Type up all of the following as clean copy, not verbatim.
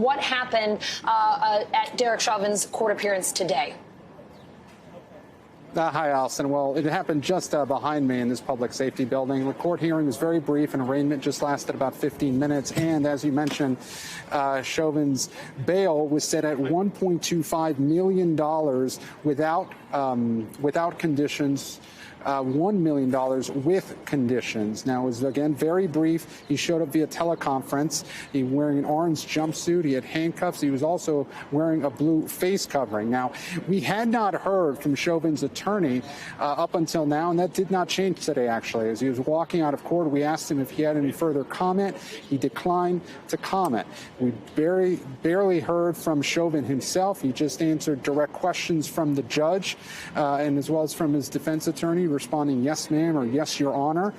what happened at Derek Chauvin's court appearance today. Hi, Allison. Well, it happened just behind me in this public safety building. The court hearing was very brief, and arraignment just lasted about 15 minutes. And as you mentioned, Chauvin's bail was set at $1.25 million without conditions. $1 million with conditions. Now, it was, again, very brief. He showed up via teleconference. He was wearing an orange jumpsuit. He had handcuffs. He was also wearing a blue face covering. Now, we had not heard from Chauvin's attorney up until now, and that did not change today, actually. As he was walking out of court, we asked him if he had any further comment. He declined to comment. We barely heard from Chauvin himself. He just answered direct questions from the judge and as well as from his defense attorney, responding yes, ma'am, or yes, your honor.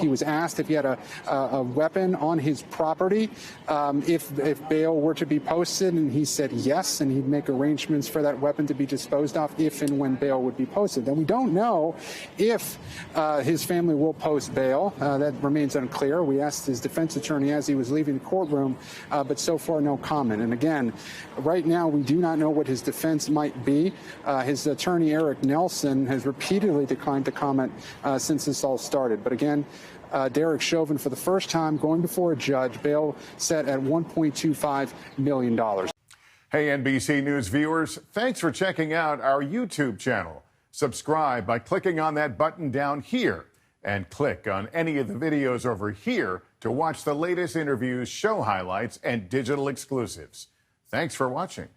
He was asked if he had a weapon on his property if bail were to be posted, and he said yes, and he'd make arrangements for that weapon to be disposed of if and when bail would be posted. Then we don't know if his family will post bail. That remains unclear. We asked his defense attorney as he was leaving the courtroom, but so far no comment. And again, right now we do not know what his defense might be. His attorney, Eric Nelson, has repeatedly declined to comment since this all started. But again, Derek Chauvin, for the first time, going before a judge, bail set at $1.25 million. Hey, NBC News viewers, thanks for checking out our YouTube channel. Subscribe by clicking on that button down here, and click on any of the videos over here to watch the latest interviews, show highlights, and digital exclusives. Thanks for watching.